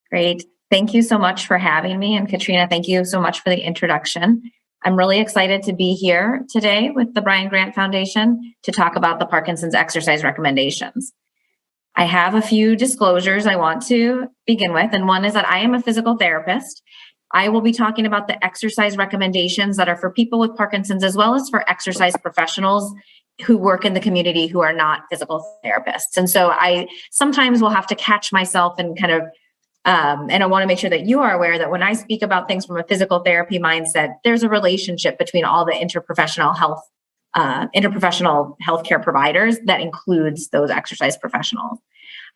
Great. Thank you so much for having me. And Katrina, thank you so much for the introduction. I'm really excited to be here today with the Brian Grant Foundation to talk about the Parkinson's exercise recommendations. I have a few disclosures I want to begin with, and one is that I am a physical therapist. I will be talking about the exercise recommendations that are for people with Parkinson's, as well as for exercise professionals who work in the community who are not physical therapists. And so I sometimes will have to catch myself and and I want to make sure that you are aware that when I speak about things from a physical therapy mindset, there's a relationship between all the interprofessional healthcare providers that includes those exercise professionals.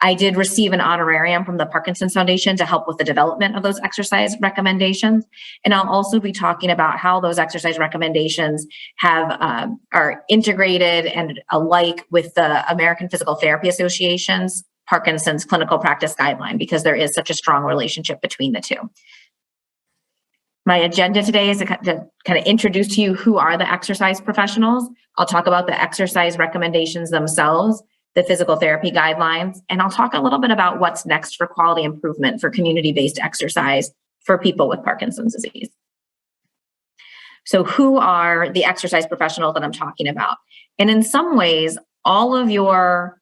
I did receive an honorarium from the Parkinson Foundation to help with the development of those exercise recommendations. And I'll also be talking about how those exercise recommendations are integrated and alike with the American Physical Therapy Association's Parkinson's clinical practice guideline, because there is such a strong relationship between the two. My agenda today is to kind of introduce to you who are the exercise professionals. I'll talk about the exercise recommendations themselves, the physical therapy guidelines, and I'll talk a little bit about what's next for quality improvement for community-based exercise for people with Parkinson's disease. So who are the exercise professionals that I'm talking about? And in some ways, all of your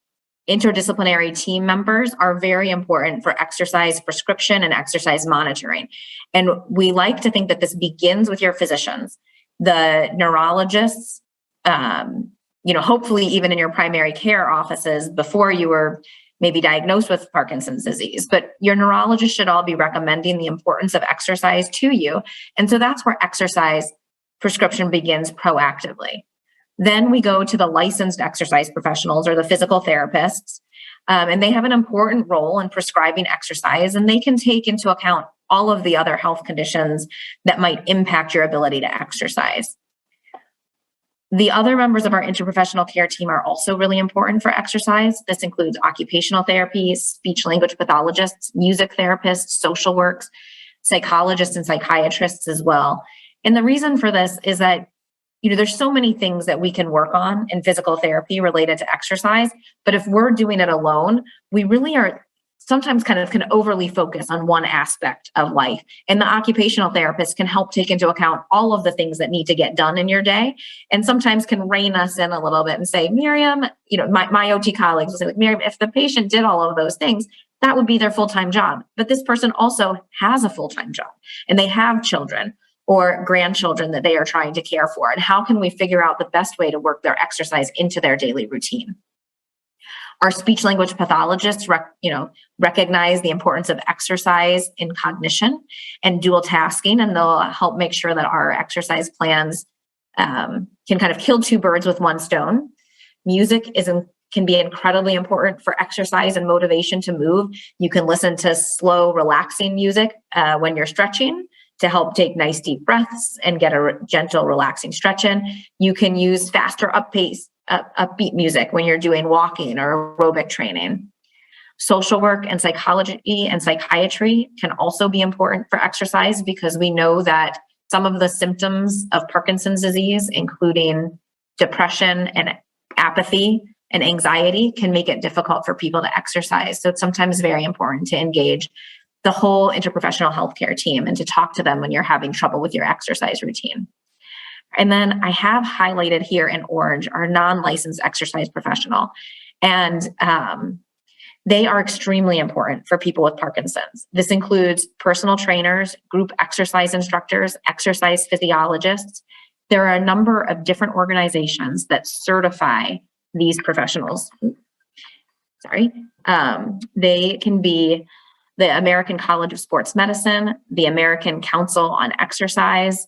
interdisciplinary team members are very important for exercise prescription and exercise monitoring. And we like to think that this begins with your physicians, the neurologists, hopefully even in your primary care offices before you were maybe diagnosed with Parkinson's disease. But your neurologist should all be recommending the importance of exercise to you. And so that's where exercise prescription begins proactively. Then we go to the licensed exercise professionals or the physical therapists, and they have an important role in prescribing exercise, and they can take into account all of the other health conditions that might impact your ability to exercise. The other members of our interprofessional care team are also really important for exercise. This includes occupational therapy, speech language pathologists, music therapists, social works, psychologists, and psychiatrists as well. And the reason for this is that there's so many things that we can work on in physical therapy related to exercise, but if we're doing it alone, we really are sometimes can overly focus on one aspect of life. And the occupational therapist can help take into account all of the things that need to get done in your day, and sometimes can rein us in a little bit and say, Miriam, my OT colleagues will say, like, Miriam, if the patient did all of those things, that would be their full-time job. But this person also has a full-time job, and they have children or grandchildren that they are trying to care for. And how can we figure out the best way to work their exercise into their daily routine? Our speech language pathologists recognize the importance of exercise in cognition and dual tasking, and they'll help make sure that our exercise plans can kind of kill two birds with one stone. Music can be incredibly important for exercise and motivation to move. You can listen to slow, relaxing music when you're stretching to help take nice deep breaths and get a gentle, relaxing stretch in. You can use faster upbeat music when you're doing walking or aerobic training. Social work and psychology and psychiatry can also be important for exercise, because we know that some of the symptoms of Parkinson's disease, including depression and apathy and anxiety, can make it difficult for people to exercise. So it's sometimes very important to engage the whole interprofessional healthcare team and to talk to them when you're having trouble with your exercise routine. And then I have highlighted here in orange our non-licensed exercise professional. And they are extremely important for people with Parkinson's. This includes personal trainers, group exercise instructors, exercise physiologists. There are a number of different organizations that certify these professionals. They can be the American College of Sports Medicine, the American Council on Exercise,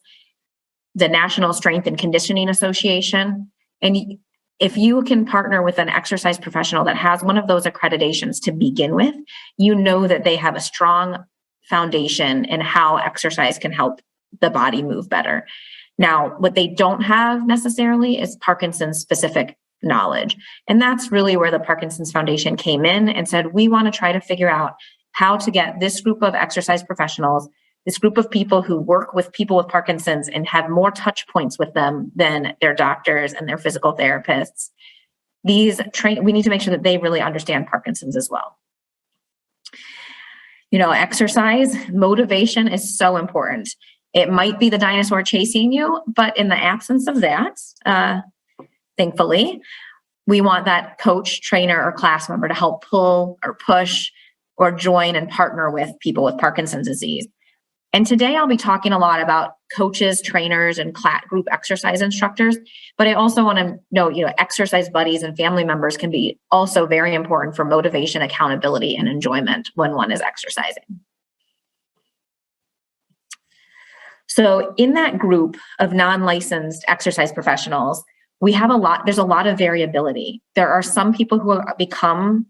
the National Strength and Conditioning Association. And if you can partner with an exercise professional that has one of those accreditations to begin with, you know that they have a strong foundation in how exercise can help the body move better. Now, what they don't have necessarily is Parkinson's specific knowledge. And that's really where the Parkinson's Foundation came in and said, we want to try to figure out how to get this group of exercise professionals, this group of people who work with people with Parkinson's and have more touch points with them than their doctors and their physical therapists. We need to make sure that they really understand Parkinson's as well. Exercise, motivation is so important. It might be the dinosaur chasing you, but in the absence of that, thankfully, we want that coach, trainer, or class member to help pull or push or join and partner with people with Parkinson's disease. And today I'll be talking a lot about coaches, trainers, and group exercise instructors. But I also want to note, exercise buddies and family members can be also very important for motivation, accountability, and enjoyment when one is exercising. So in that group of non-licensed exercise professionals, there's a lot of variability. There are some people who become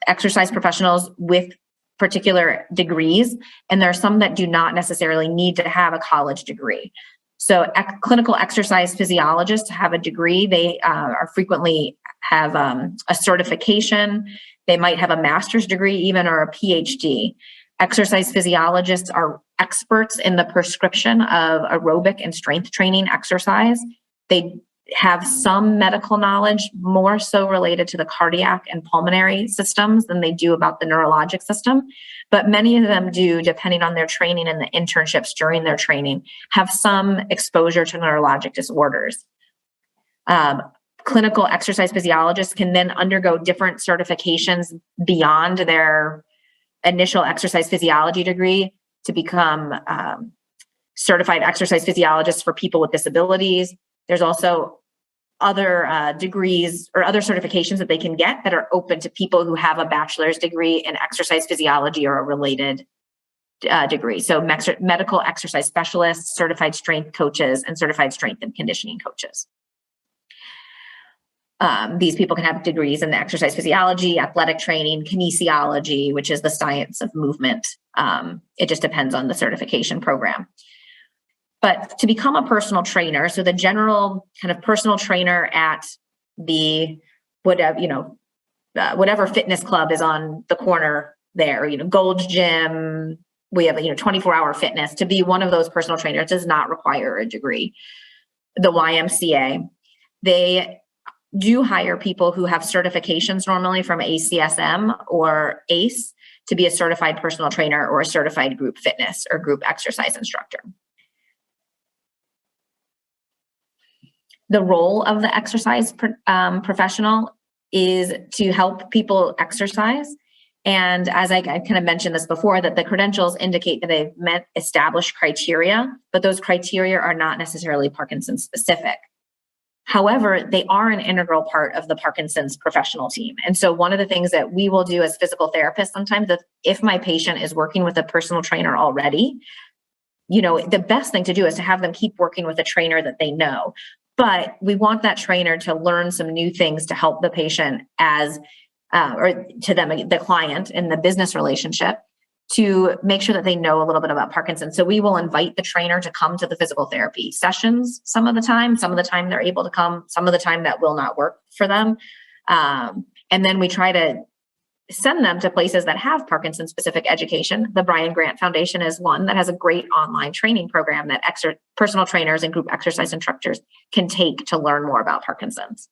exercise professionals with particular degrees, and there are some that do not necessarily need to have a college degree. So clinical exercise physiologists have a degree. They are frequently have a certification. They might have a master's degree even, or a PhD. Exercise physiologists are experts in the prescription of aerobic and strength training exercise. They have some medical knowledge, more so related to the cardiac and pulmonary systems than they do about the neurologic system. But many of them do, depending on their training and the internships during their training, have some exposure to neurologic disorders. Clinical exercise physiologists can then undergo different certifications beyond their initial exercise physiology degree to become certified exercise physiologists for people with disabilities. There's also other degrees or other certifications that they can get that are open to people who have a bachelor's degree in exercise physiology or a related degree. So medical exercise specialists, certified strength coaches, and certified strength and conditioning coaches. These people can have degrees in the exercise physiology, athletic training, kinesiology, which is the science of movement. It just depends on the certification program. But to become a personal trainer, so the general kind of personal trainer at the whatever fitness club is on the corner there, Gold's Gym, we have 24-hour fitness. To be one of those personal trainers does not require a degree. The YMCA, they do hire people who have certifications normally from ACSM or ACE to be a certified personal trainer or a certified group fitness or group exercise instructor. The role of the exercise professional is to help people exercise. And as I kind of mentioned this before, that the credentials indicate that they've met established criteria, but those criteria are not necessarily Parkinson's specific. However, they are an integral part of the Parkinson's professional team. And so one of the things that we will do as physical therapists sometimes, if my patient is working with a personal trainer already, the best thing to do is to have them keep working with a trainer that they know. But we want that trainer to learn some new things to help the patient or to them, the client in the business relationship, to make sure that they know a little bit about Parkinson's. So we will invite the trainer to come to the physical therapy sessions some of the time they're able to come, some of the time that will not work for them. And then we try to send them to places that have Parkinson's specific education. The Brian Grant Foundation is one that has a great online training program that personal trainers and group exercise instructors can take to learn more about Parkinson's.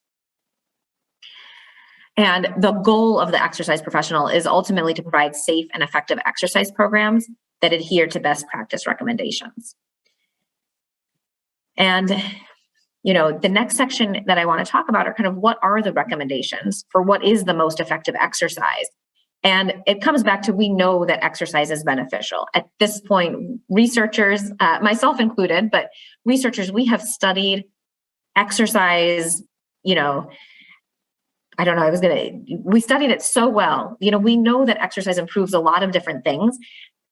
And the goal of the exercise professional is ultimately to provide safe and effective exercise programs that adhere to best practice recommendations. And the next section that I want to talk about are kind of what are the recommendations for what is the most effective exercise. And it comes back to, we know that exercise is beneficial. At this point, researchers, myself included, but researchers, we have studied exercise, we studied it so well. We know that exercise improves a lot of different things.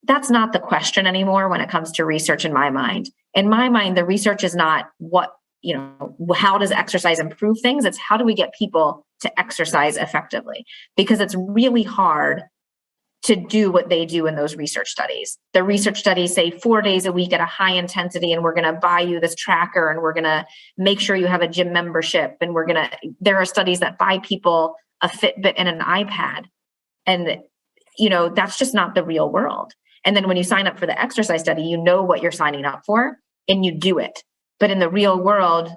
That's not the question anymore when it comes to research in my mind. In my mind, the research is not how does exercise improve things? It's how do we get people to exercise effectively? Because it's really hard to do what they do in those research studies. The research studies say 4 days a week at a high intensity, and we're going to buy you this tracker, and we're going to make sure you have a gym membership. And there are studies that buy people a Fitbit and an iPad. And, that's just not the real world. And then when you sign up for the exercise study, you know what you're signing up for and you do it. But in the real world,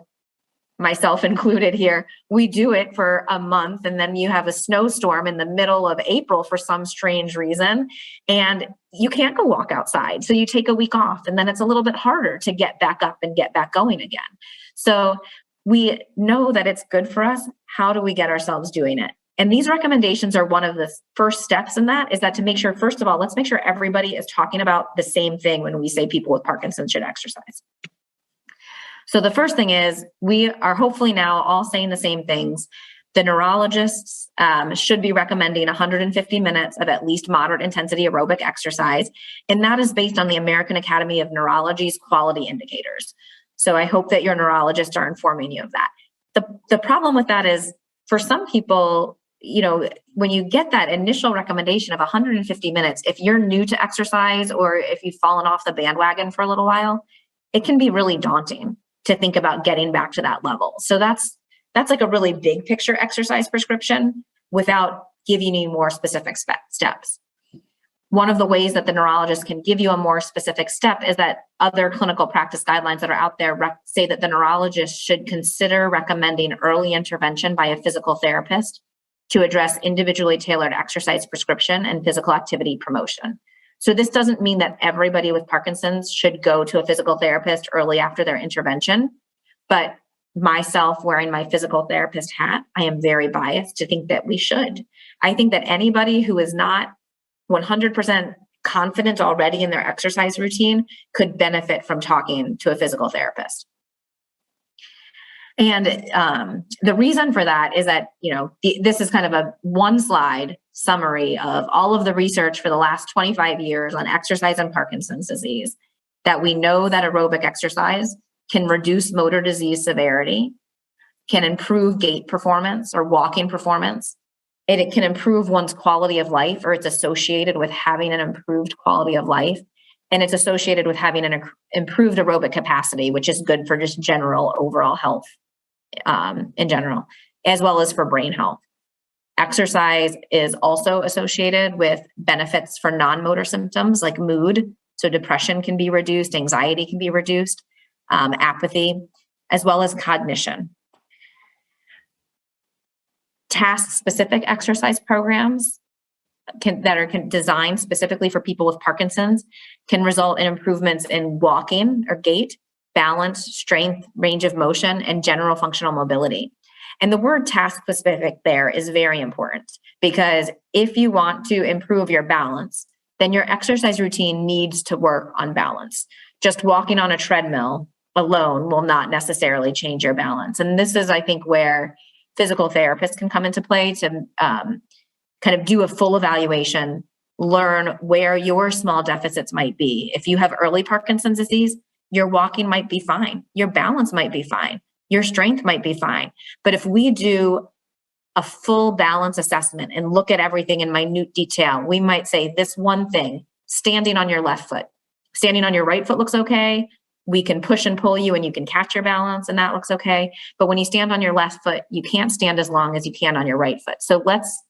myself included here, we do it for a month and then you have a snowstorm in the middle of April for some strange reason and you can't go walk outside. So you take a week off and then it's a little bit harder to get back up and get back going again. So we know that it's good for us. How do we get ourselves doing it? And these recommendations are one of the first steps in that, is that to make sure, first of all, let's make sure everybody is talking about the same thing when we say people with Parkinson's should exercise. So the first thing is we are hopefully now all saying the same things. The neurologists should be recommending 150 minutes of at least moderate intensity aerobic exercise. And that is based on the American Academy of Neurology's quality indicators. So I hope that your neurologists are informing you of that. The problem with that is for some people, when you get that initial recommendation of 150 minutes, if you're new to exercise or if you've fallen off the bandwagon for a little while, it can be really daunting to think about getting back to that level. So that's like a really big picture exercise prescription without giving you more specific steps. One of the ways that the neurologist can give you a more specific step is that other clinical practice guidelines that are out there say that the neurologist should consider recommending early intervention by a physical therapist to address individually tailored exercise prescription and physical activity promotion. So this doesn't mean that everybody with Parkinson's should go to a physical therapist early after their intervention, but myself wearing my physical therapist hat, I am very biased to think that we should. I think that anybody who is not 100% confident already in their exercise routine could benefit from talking to a physical therapist. And the reason for that is that, this is kind of a one slide summary of all of the research for the last 25 years on exercise and Parkinson's disease, that we know that aerobic exercise can reduce motor disease severity, can improve gait performance or walking performance. It can improve one's quality of life, or it's associated with having an improved quality of life. And it's associated with having an improved aerobic capacity, which is good for just general overall health in general, as well as for brain health. Exercise is also associated with benefits for non-motor symptoms like mood. So depression can be reduced, anxiety can be reduced, apathy, as well as cognition. Task-specific exercise programs that are designed specifically for people with Parkinson's can result in improvements in walking or gait, balance, strength, range of motion, and general functional mobility. And the word task-specific there is very important, because if you want to improve your balance, then your exercise routine needs to work on balance. Just walking on a treadmill alone will not necessarily change your balance. And this is, I think, where physical therapists can come into play to kind of do a full evaluation, learn where your small deficits might be. If you have early Parkinson's disease, your walking might be fine. Your balance might be fine. Your strength might be fine. But if we do a full balance assessment and look at everything in minute detail, we might say this one thing: standing on your left foot. Standing on your right foot looks okay. We can push and pull you and you can catch your balance and that looks okay. But when you stand on your left foot, you can't stand as long as you can on your right foot. So let's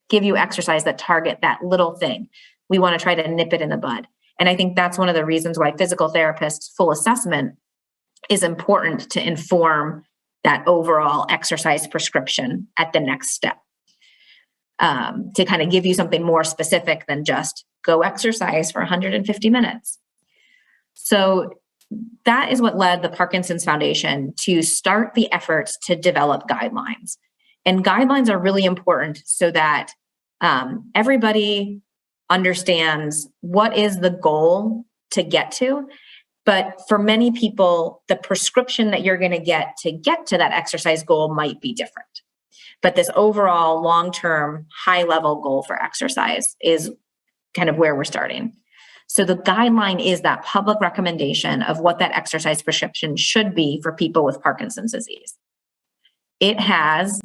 give you exercise that target that little thing. We want to try to nip it in the bud. And I think that's one of the reasons why physical therapists' full assessment is important to inform that overall exercise prescription at the next step, to kind of give you something more specific than just go exercise for 150 minutes. So that is what led the Parkinson's Foundation to start the efforts to develop guidelines. And guidelines are really important so that everybody understands what is the goal to get to. But for many people, the prescription that you're going to get to that exercise goal might be different. But this overall long-term high-level goal for exercise is kind of where we're starting. So the guideline is that public recommendation of what that exercise prescription should be for people with Parkinson's disease. It has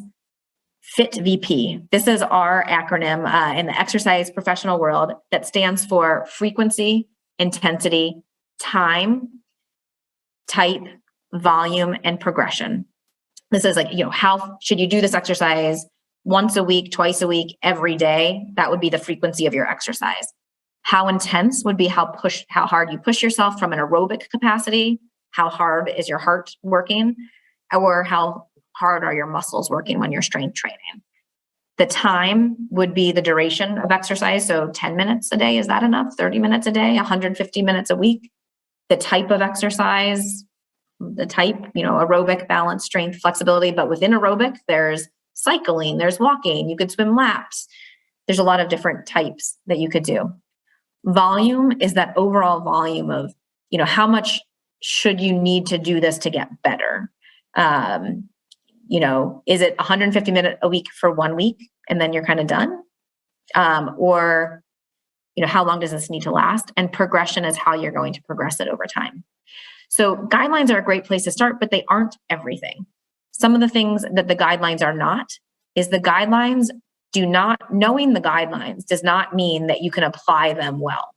FIT-VP. This is our acronym in the exercise professional world that stands for frequency, intensity, time, type, volume, and progression. This is like, how should you do this exercise? Once a week, twice a week, every day? That would be the frequency of your exercise. How intense would be how hard you push yourself from an aerobic capacity. How hard is your heart working? or how hard are your muscles working when you're strength training. The time would be the duration of exercise. So 10 minutes a day, is that enough? 30 minutes a day, 150 minutes a week? The type of exercise, the type, aerobic, balance, strength, flexibility. But within aerobic, there's cycling, there's walking, you could swim laps. There's a lot of different types that you could do. Volume is that overall volume of, how much should you need to do this to get better? Is it 150 minutes a week for 1 week and then you're kind of done? Or how long does this need to last? And progression is how you're going to progress it over time. So guidelines are a great place to start, but they aren't everything. Some of the things that the guidelines are not is knowing the guidelines does not mean that you can apply them well.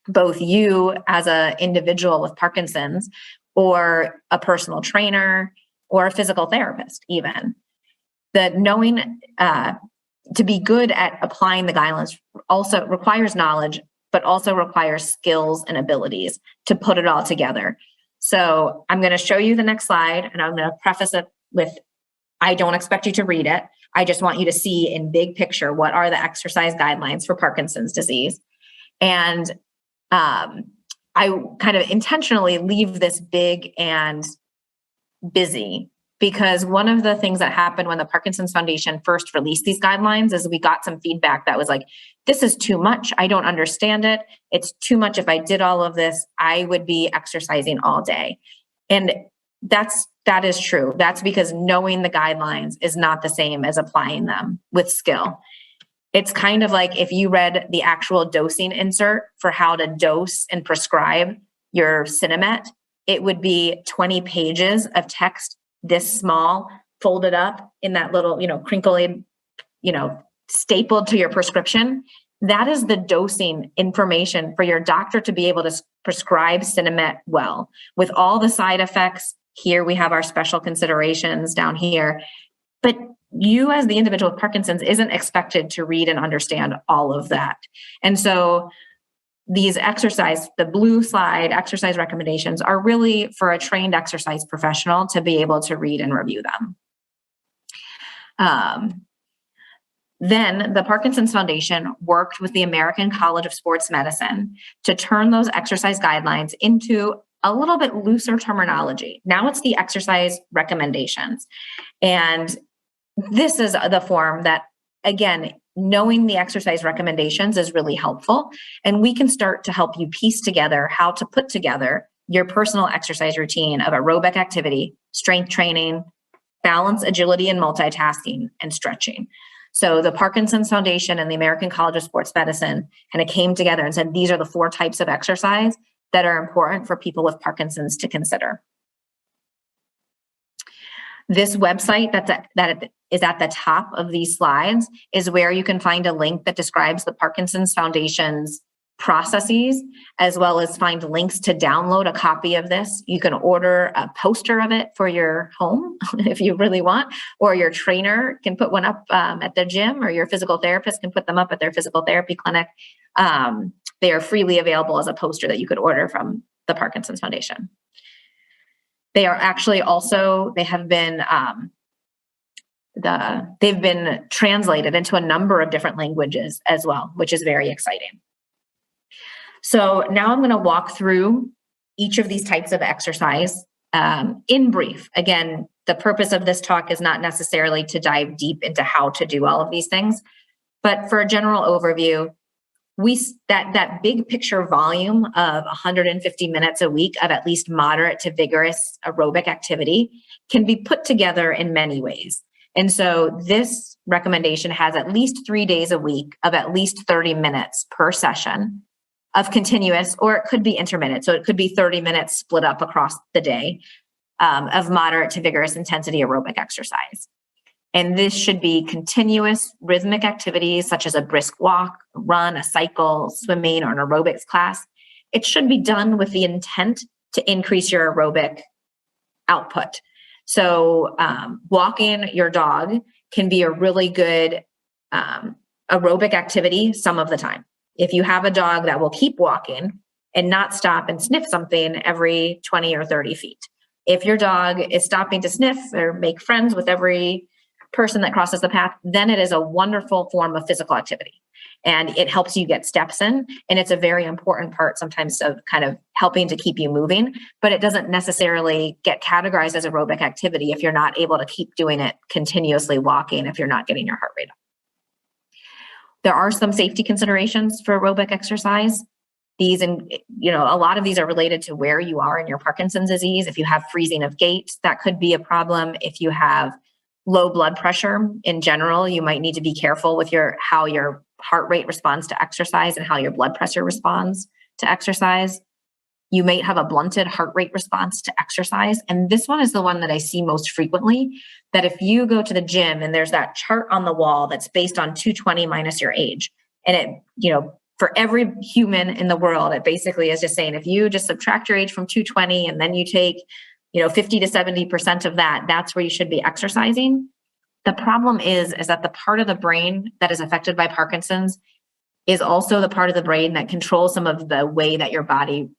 Both you as an individual with Parkinson's or a personal trainer or a physical therapist even. That knowing to be good at applying the guidelines also requires knowledge, but also requires skills and abilities to put it all together. So I'm going to show you the next slide, and I'm going to preface it with, I don't expect you to read it. I just want you to see in big picture, what are the exercise guidelines for Parkinson's disease? And I kind of intentionally leave this big and busy, because one of the things that happened when the Parkinson's Foundation first released these guidelines is we got some feedback that was like, this is too much. I don't understand it. It's too much. If I did all of this, I would be exercising all day. And that is true. That's because knowing the guidelines is not the same as applying them with skill. It's kind of like if you read the actual dosing insert for how to dose and prescribe your Cinemet, it would be 20 pages of text this small, folded up in that little, crinkly, stapled to your prescription. That is the dosing information for your doctor to be able to prescribe Cinemet well, with all the side effects. Here we have our special considerations down here. But you as the individual with Parkinson's isn't expected to read and understand all of that. And so these the blue slide exercise recommendations are really for a trained exercise professional to be able to read and review them. Then the Parkinson's Foundation worked with the American College of Sports Medicine to turn those exercise guidelines into a little bit looser terminology. Now it's the exercise recommendations. And this is the form that, again, knowing the exercise recommendations is really helpful. And we can start to help you piece together how to put together your personal exercise routine of aerobic activity, strength training, balance, agility, and multitasking, and stretching. So the Parkinson's Foundation and the American College of Sports Medicine kind of came together and said, these are the 4 types of exercise that are important for people with Parkinson's to consider. This website that is at the top of these slides is where you can find a link that describes the Parkinson's Foundation's processes, as well as find links to download a copy of this. You can order a poster of it for your home if you really want, or your trainer can put one up at the gym, or your physical therapist can put them up at their physical therapy clinic. They are freely available as a poster that you could order from the Parkinson's Foundation. They are actually also, they've been translated into a number of different languages as well, which is very exciting. So now I'm going to walk through each of these types of exercise in brief. Again, the purpose of this talk is not necessarily to dive deep into how to do all of these things, but for a general overview, that big picture volume of 150 minutes a week of at least moderate to vigorous aerobic activity can be put together in many ways. And so this recommendation has at least 3 days a week of at least 30 minutes per session of continuous, or it could be intermittent. So it could be 30 minutes split up across the day of moderate to vigorous intensity aerobic exercise. And this should be continuous rhythmic activities such as a brisk walk, run, a cycle, swimming, or an aerobics class. It should be done with the intent to increase your aerobic output. So walking your dog can be a really good aerobic activity some of the time. If you have a dog that will keep walking and not stop and sniff something every 20 or 30 feet, If your dog is stopping to sniff or make friends with every person that crosses the path, then it is a wonderful form of physical activity. And it helps you get steps in. And it's a very important part sometimes of kind of helping to keep you moving, but it doesn't necessarily get categorized as aerobic activity if you're not able to keep doing it continuously walking, if you're not getting your heart rate up. There are some safety considerations for aerobic exercise. These, and a lot of these are related to where you are in your Parkinson's disease. If you have freezing of gait, that could be a problem. If you have low blood pressure in general, you might need to be careful with how your heart rate responds to exercise and how your blood pressure responds to exercise. You may have a blunted heart rate response to exercise. And this one is the one that I see most frequently, that if you go to the gym and there's that chart on the wall that's based on 220 minus your age, and it, for every human in the world, it basically is just saying, if you just subtract your age from 220 and then you take 50 to 70% of that, that's where you should be exercising. The problem is that the part of the brain that is affected by Parkinson's is also the part of the brain that controls some of the way that your body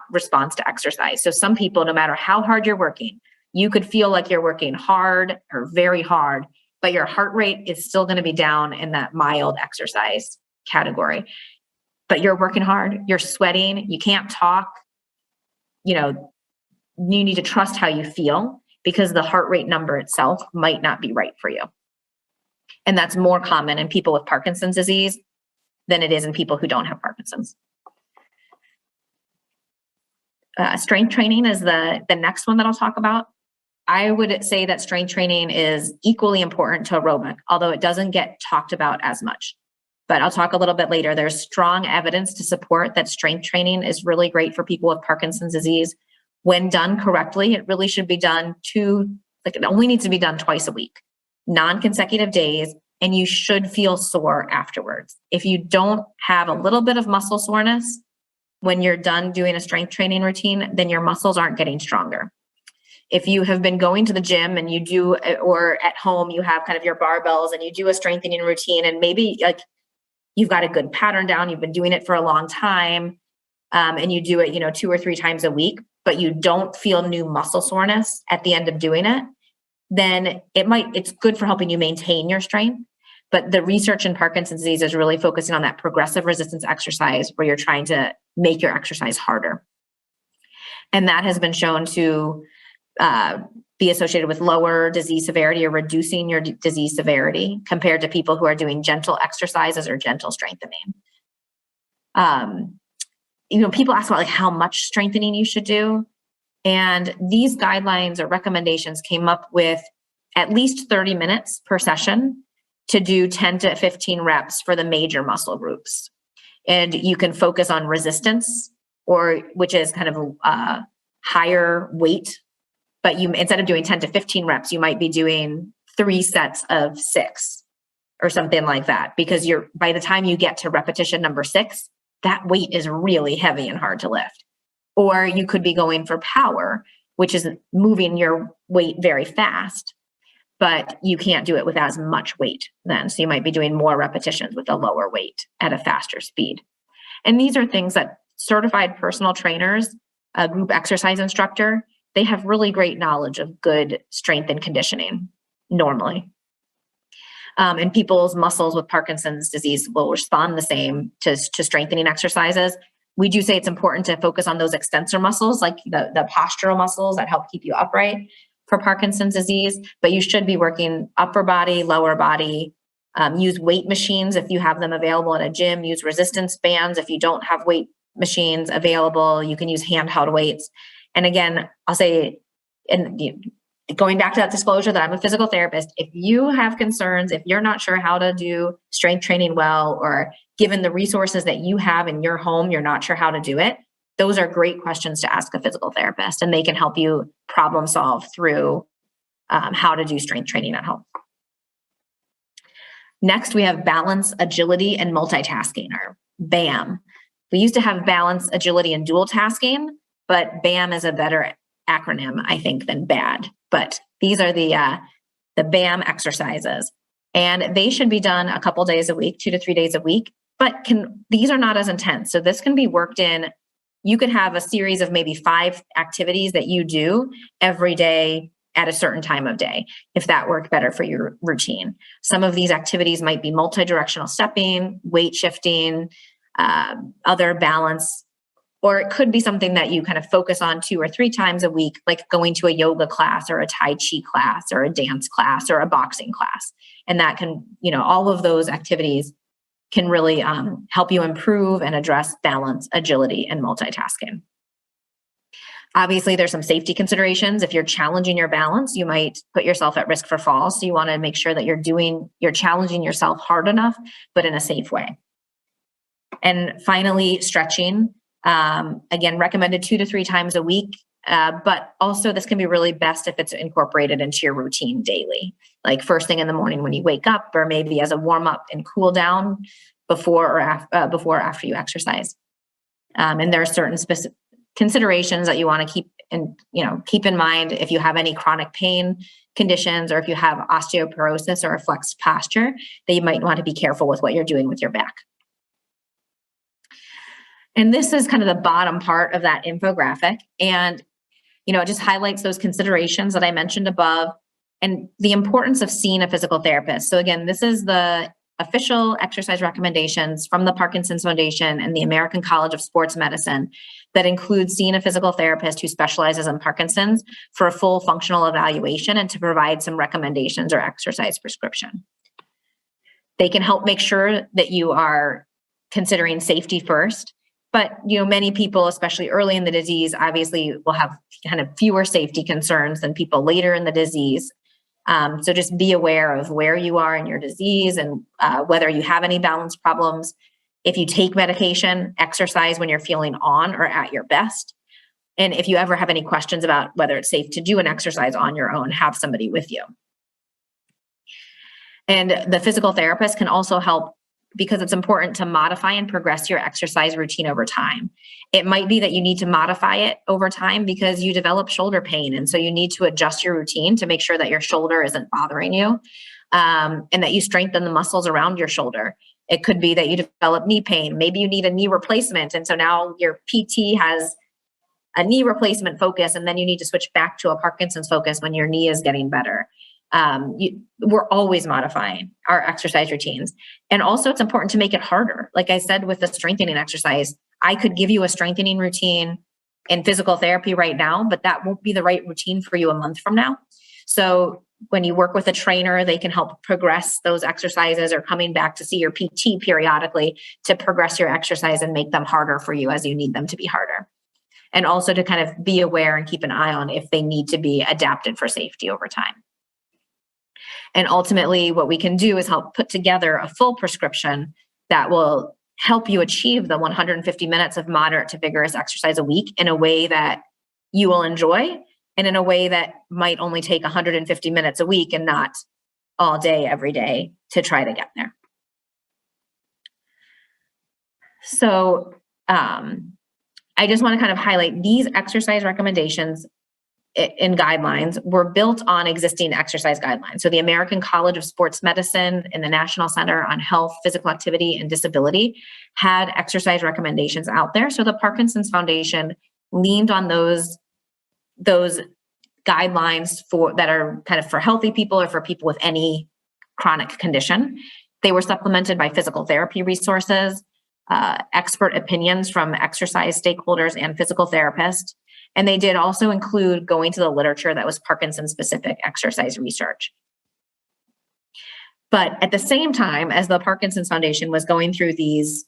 responds to exercise. So some people, no matter how hard you're working, you could feel like you're working hard or very hard, but your heart rate is still going to be down in that mild exercise category. But you're working hard, you're sweating, you can't talk, you need to trust how you feel, because the heart rate number itself might not be right for you. And that's more common in people with Parkinson's disease than it is in people who don't have Parkinson's. Strength training is the next one that I'll talk about. I would say that strength training is equally important to aerobic, although it doesn't get talked about as much. But I'll talk a little bit later. There's strong evidence to support that strength training is really great for people with Parkinson's disease. When done correctly, it really should be done it only needs to be done twice a week, non-consecutive days, and you should feel sore afterwards. If you don't have a little bit of muscle soreness when you're done doing a strength training routine, then your muscles aren't getting stronger. If you have been going to the gym and or at home, you have kind of your barbells and you do a strengthening routine, and maybe you've got a good pattern down, you've been doing it for a long time, and you do it, 2 or 3 times a week, but you don't feel new muscle soreness at the end of doing it, then it's good for helping you maintain your strength. But the research in Parkinson's disease is really focusing on that progressive resistance exercise where you're trying to make your exercise harder. And that has been shown to be associated with lower disease severity or reducing your disease severity compared to people who are doing gentle exercises or gentle strengthening. People ask about how much strengthening you should do. And these guidelines or recommendations came up with at least 30 minutes per session to do 10 to 15 reps for the major muscle groups. And you can focus on resistance, which is kind of higher weight, but instead of doing 10 to 15 reps, you might be doing 3 sets of 6 or something like that, because by the time you get to repetition number 6, that weight is really heavy and hard to lift. Or you could be going for power, which is moving your weight very fast, but you can't do it with as much weight then. So you might be doing more repetitions with a lower weight at a faster speed. And these are things that certified personal trainers, a group exercise instructor, they have really great knowledge of good strength and conditioning normally. And people's muscles with Parkinson's disease will respond the same to strengthening exercises. We do say it's important to focus on those extensor muscles, like the postural muscles that help keep you upright for Parkinson's disease, but you should be working upper body, lower body. Use weight machines if you have them available at a gym. Use resistance bands if you don't have weight machines available. You can use handheld weights. And again, I'll say, going back to that disclosure that I'm a physical therapist, if you have concerns, if you're not sure how to do strength training well, or given the resources that you have in your home, you're not sure how to do it, those are great questions to ask a physical therapist, and they can help you problem solve through how to do strength training at home. Next, we have balance, agility, and multitasking, or BAM. We used to have balance, agility, and dual tasking, but BAM is a better acronym, I think, than BAD. But these are the BAM exercises, and they should be done a couple days a week, 2 to 3 days a week. But these are not as intense, so this can be worked in you could have a series of maybe 5 activities that you do every day at a certain time of day, if that worked better for your routine. Some of these activities might be multi-directional stepping, weight shifting, other balance, or it could be something that you kind of focus on 2 or 3 times a week, like going to a yoga class or a Tai Chi class or a dance class or a boxing class. And that can, all of those activities can really help you improve and address balance, agility, and multitasking. Obviously, there's some safety considerations. If you're challenging your balance, you might put yourself at risk for falls. So you want to make sure that you're challenging yourself hard enough, but in a safe way. And finally, stretching. Again, recommended 2 to 3 times a week. But also this can be really best if it's incorporated into your routine daily, like first thing in the morning when you wake up, or maybe as a warm up and cool down before or after you exercise. And there are certain specific considerations that you want to keep in mind if you have any chronic pain conditions, or if you have osteoporosis or a flexed posture, that you might want to be careful with what you're doing with your back. And this is kind of the bottom part of that infographic. And, it just highlights those considerations that I mentioned above and the importance of seeing a physical therapist. So again, this is the official exercise recommendations from the Parkinson Foundation and the American College of Sports Medicine that includes seeing a physical therapist who specializes in Parkinson's for a full functional evaluation and to provide some recommendations or exercise prescription. They can help make sure that you are considering safety first. But, many people, especially early in the disease, obviously will have kind of fewer safety concerns than people later in the disease. So just be aware of where you are in your disease and whether you have any balance problems. If you take medication, exercise when you're feeling on or at your best. And if you ever have any questions about whether it's safe to do an exercise on your own, have somebody with you. And the physical therapist can also help, because it's important to modify and progress your exercise routine over time. It might be that you need to modify it over time because you develop shoulder pain. And so you need to adjust your routine to make sure that your shoulder isn't bothering you, and that you strengthen the muscles around your shoulder. It could be that you develop knee pain. Maybe you need a knee replacement. And so now your PT has a knee replacement focus, and then you need to switch back to a Parkinson's focus when your knee is getting better. We're always modifying our exercise routines. And also it's important to make it harder. Like I said, with the strengthening exercise, I could give you a strengthening routine in physical therapy right now, but that won't be the right routine for you a month from now. So when you work with a trainer, they can help progress those exercises, or coming back to see your PT periodically to progress your exercise and make them harder for you as you need them to be harder. And also to kind of be aware and keep an eye on if they need to be adapted for safety over time. And ultimately, what we can do is help put together a full prescription that will help you achieve the 150 minutes of moderate to vigorous exercise a week in a way that you will enjoy, and in a way that might only take 150 minutes a week and not all day, every day to try to get there. So I just want to kind of highlight these exercise recommendations in guidelines were built on existing exercise guidelines. So the American College of Sports Medicine and the National Center on Health, Physical Activity, and Disability had exercise recommendations out there. So the Parkinson's Foundation leaned on those guidelines that are kind of for healthy people or for people with any chronic condition. They were supplemented by physical therapy resources, expert opinions from exercise stakeholders and physical therapists. And they did also include going to the literature that was Parkinson-specific exercise research. But at the same time as the Parkinson's Foundation was going through these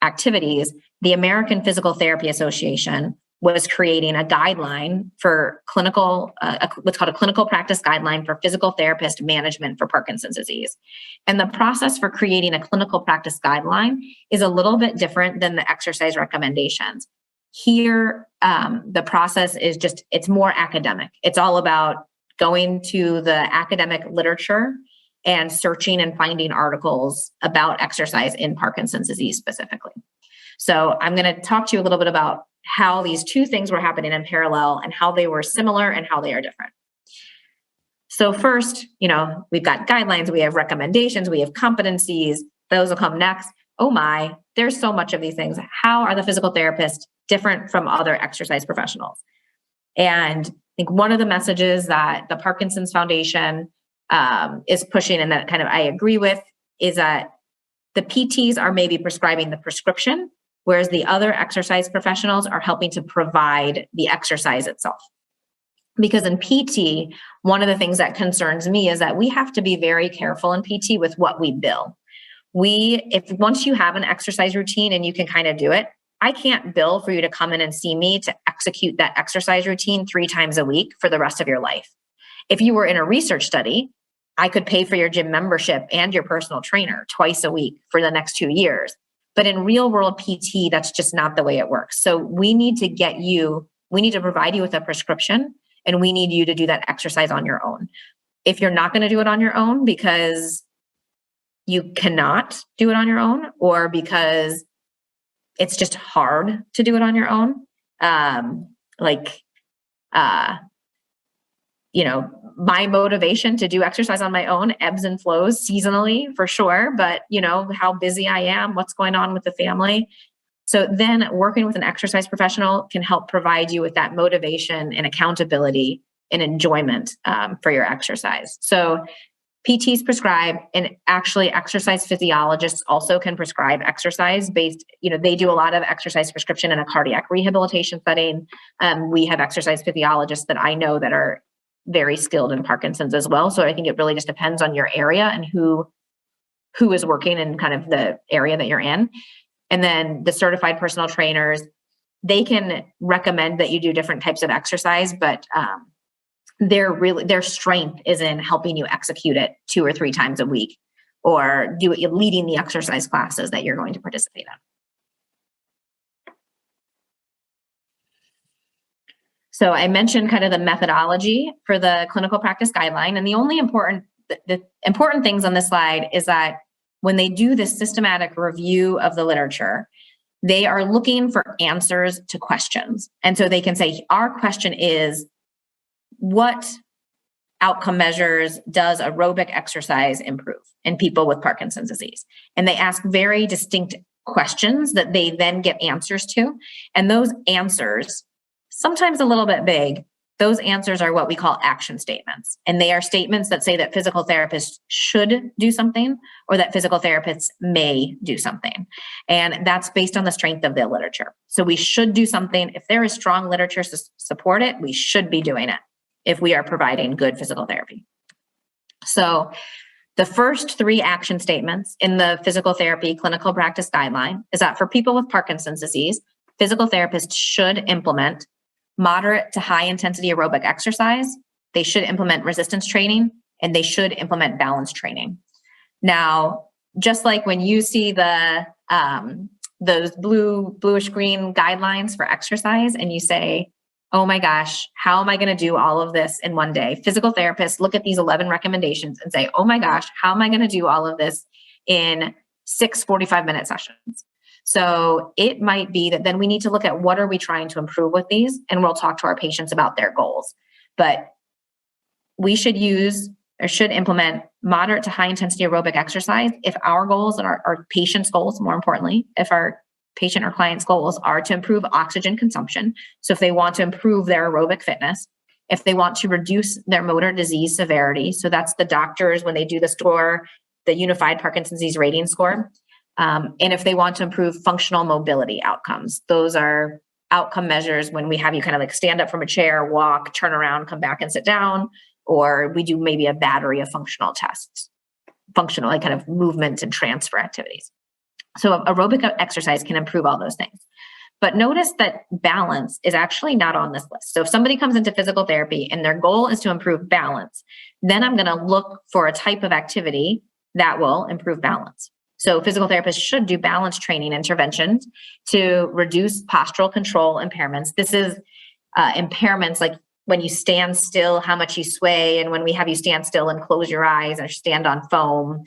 activities, the American Physical Therapy Association was creating a guideline for what's called a clinical practice guideline for physical therapist management for Parkinson's disease. And the process for creating a clinical practice guideline is a little bit different than the exercise recommendations. Here, the process is it's more academic. It's all about going to the academic literature and searching and finding articles about exercise in Parkinson's disease specifically. So I'm going to talk to you a little bit about how these two things were happening in parallel and how they were similar and how they are different. So first, we've got guidelines, we have recommendations, we have competencies. Those will come next. Oh my, there's so much of these things. How are the physical therapists different from other exercise professionals. And I think one of the messages that the Parkinson's Foundation is pushing, and that kind of I agree with, is that the PTs are maybe prescribing the prescription, whereas the other exercise professionals are helping to provide the exercise itself. Because in PT, one of the things that concerns me is that we have to be very careful in PT with what we bill. If once you have an exercise routine and you can kind of do it, I can't bill for you to come in and see me to execute that exercise routine 3 times a week for the rest of your life. If you were in a research study, I could pay for your gym membership and your personal trainer twice a week for the next 2 years. But in real world PT, that's just not the way it works. So we need to provide you with a prescription, and we need you to do that exercise on your own. If you're not going to do it on your own because you cannot do it on your own, or because it's just hard to do it on your own, my motivation to do exercise on my own ebbs and flows seasonally for sure, but how busy I am, what's going on with the family. So then working with an exercise professional can help provide you with that motivation and accountability and enjoyment for your exercise. So PTs prescribe, and actually exercise physiologists also can prescribe exercise based, they do a lot of exercise prescription in a cardiac rehabilitation setting. We have exercise physiologists that I know that are very skilled in Parkinson's as well. So I think it really just depends on your area and who is working in kind of the area that you're in. And then the certified personal trainers, they can recommend that you do different types of exercise, but their strength is in helping you execute it 2 or 3 times a week, or leading the exercise classes that you're going to participate in. So I mentioned kind of the methodology for the clinical practice guideline. And the important things on this slide is that when they do this systematic review of the literature, they are looking for answers to questions. And so they can say, our question is, what outcome measures does aerobic exercise improve in people with Parkinson's disease? And they ask very distinct questions that they then get answers to. And those answers, sometimes a little bit vague, those answers are what we call action statements. And they are statements that say that physical therapists should do something, or that physical therapists may do something. And that's based on the strength of the literature. So we should do something. If there is strong literature to support it, we should be doing it if we are providing good physical therapy. So the first 3 action statements in the physical therapy clinical practice guideline is that for people with Parkinson's disease, physical therapists should implement moderate to high intensity aerobic exercise. They should implement resistance training, and they should implement balance training. Now, just like when you see those bluish green guidelines for exercise and you say, oh my gosh, how am I going to do all of this in one day? Physical therapists look at these 11 recommendations and say, oh my gosh, how am I going to do all of this in 6 45-minute sessions? So it might be that then we need to look at what are we trying to improve with these, and we'll talk to our patients about their goals. But we should implement moderate to high intensity aerobic exercise if our goals and our patient's goals, more importantly, if our patient or client's goals are to improve oxygen consumption. So if they want to improve their aerobic fitness, if they want to reduce their motor disease severity, so that's the doctors when they do the score, the Unified Parkinson's Disease Rating Score. And if they want to improve functional mobility outcomes, those are outcome measures when we have you kind of like stand up from a chair, walk, turn around, come back and sit down, or we do maybe a battery of functional tests, functional, like kind of movement and transfer activities. So aerobic exercise can improve all those things. But notice that balance is actually not on this list. So if somebody comes into physical therapy and their goal is to improve balance, then I'm going to look for a type of activity that will improve balance. So physical therapists should do balance training interventions to reduce postural control impairments. This is impairments like when you stand still, how much you sway, and when we have you stand still and close your eyes or stand on foam.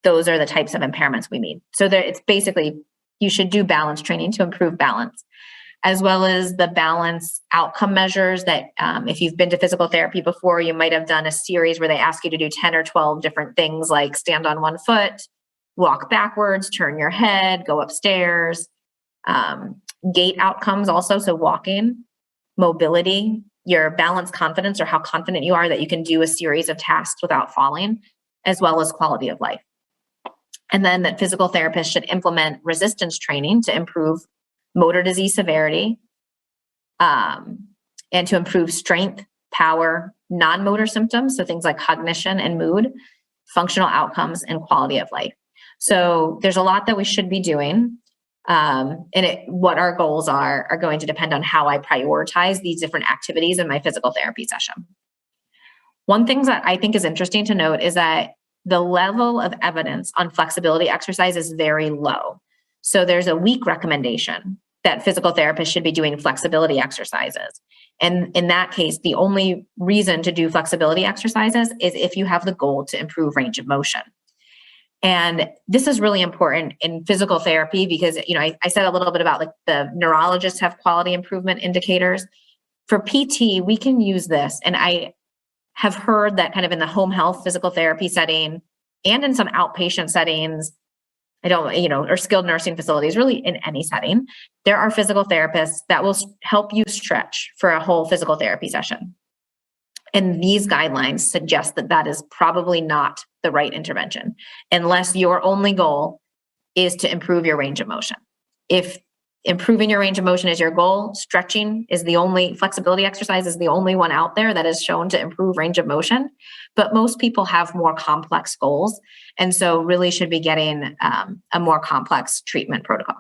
Those are the types of impairments we mean. So it's basically, you should do balance training to improve balance, as well as the balance outcome measures that if you've been to physical therapy before, you might have done a series where they ask you to do 10 or 12 different things like stand on one foot, walk backwards, turn your head, go upstairs, Gait outcomes also, so walking, mobility, your balance confidence, or how confident you are that you can do a series of tasks without falling, as well as quality of life. And then that physical therapists should implement resistance training to improve motor disease severity, and to improve strength, power, non-motor symptoms, so things like cognition and mood, functional outcomes, and quality of life. So there's a lot that we should be doing. What our goals are going to depend on how I prioritize these different activities in my physical therapy session. One thing that I think is interesting to note is that the level of evidence on flexibility exercise is very low. So there's a weak recommendation that physical therapists should be doing flexibility exercises. And in that case, the only reason to do flexibility exercises is if you have the goal to improve range of motion. And this is really important in physical therapy because, I said a little bit about like the neurologists have quality improvement indicators. For PT, we can use this. And I have heard that kind of in the home health physical therapy setting and in some outpatient settings, or skilled nursing facilities, really in any setting, there are physical therapists that will help you stretch for a whole physical therapy session. And these guidelines suggest that that is probably not the right intervention unless your only goal is to improve your range of motion. If improving your range of motion is your goal, stretching is the only, flexibility exercise is the only one out there that is shown to improve range of motion. But most people have more complex goals, and so really should be getting a more complex treatment protocol.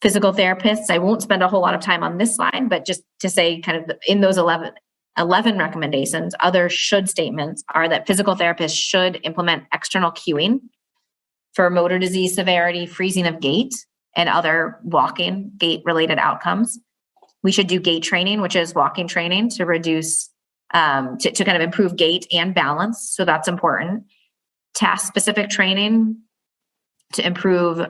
Physical therapists, I won't spend a whole lot of time on this slide, but just to say kind of in those 11 recommendations, other should statements are that physical therapists should implement external cueing for motor disease severity, freezing of gait, and other walking gait related outcomes. We should do gait training, which is walking training to reduce, to kind of improve gait and balance. So that's important. Task specific training to improve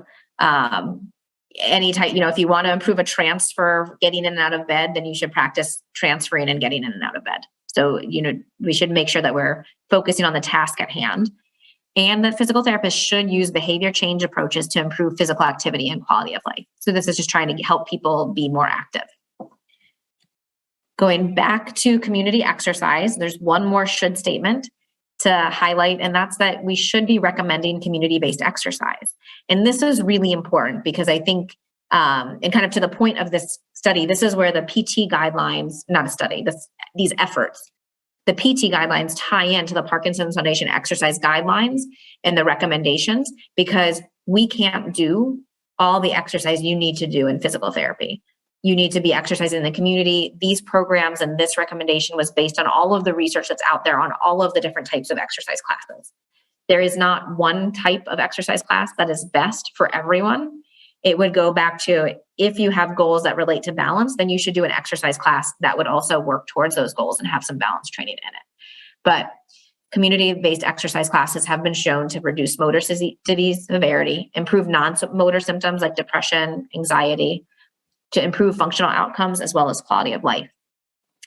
any type, if you want to improve a transfer, getting in and out of bed, then you should practice transferring and getting in and out of bed. So, we should make sure that we're focusing on the task at hand, and that physical therapists should use behavior change approaches to improve physical activity and quality of life. So this is just trying to help people be more active. Going back to community exercise, there's one more should statement to highlight, and that's that we should be recommending community-based exercise. And this is really important because I think, and kind of to the point of this study, this is where the PT guidelines, not a study, these efforts, the PT guidelines tie into the Parkinson Foundation exercise guidelines and the recommendations, because we can't do all the exercise you need to do in physical therapy. You need to be exercising in the community. These programs and this recommendation was based on all of the research that's out there on all of the different types of exercise classes. There is not one type of exercise class that is best for everyone. It would go back to, if you have goals that relate to balance, then you should do an exercise class that would also work towards those goals and have some balance training in it. But community-based exercise classes have been shown to reduce motor disease severity, improve non-motor symptoms like depression, anxiety, to improve functional outcomes as well as quality of life.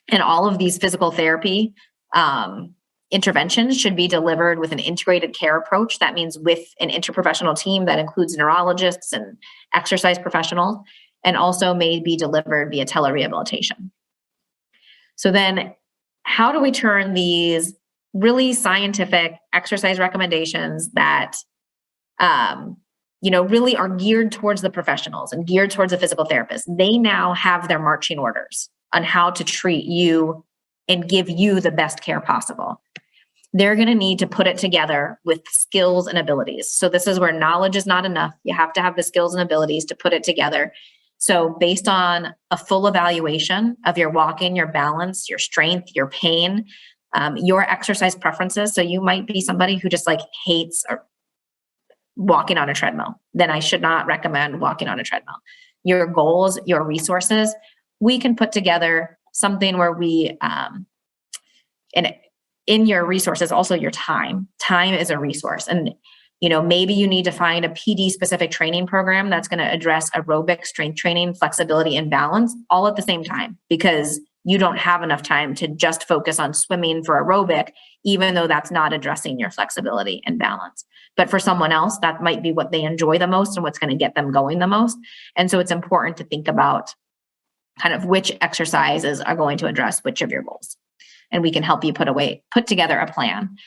And all of these physical therapy interventions should be delivered with an integrated care approach. That means with an interprofessional team that includes neurologists and exercise professionals, and also may be delivered via telerehabilitation. So then how do we turn these really scientific exercise recommendations that really are geared towards the professionals and geared towards the physical therapists? They now have their marching orders on how to treat you and give you the best care possible. They're going to need to put it together with skills and abilities. So this is where knowledge is not enough. You have to have the skills and abilities to put it together. So based on a full evaluation of your walking, your balance, your strength, your pain, your exercise preferences. So you might be somebody who just hates walking on a treadmill. Then I should not recommend walking on a treadmill. Your goals, your resources, we can put together something where we, and in your resources, also your time. Time is a resource. And, maybe you need to find a PD specific training program that's going to address aerobic strength training, flexibility, and balance all at the same time, because you don't have enough time to just focus on swimming for aerobic, even though that's not addressing your flexibility and balance. But for someone else, that might be what they enjoy the most and what's going to get them going the most. And so it's important to think about kind of which exercises are going to address which of your goals. And we can help you put together a plan.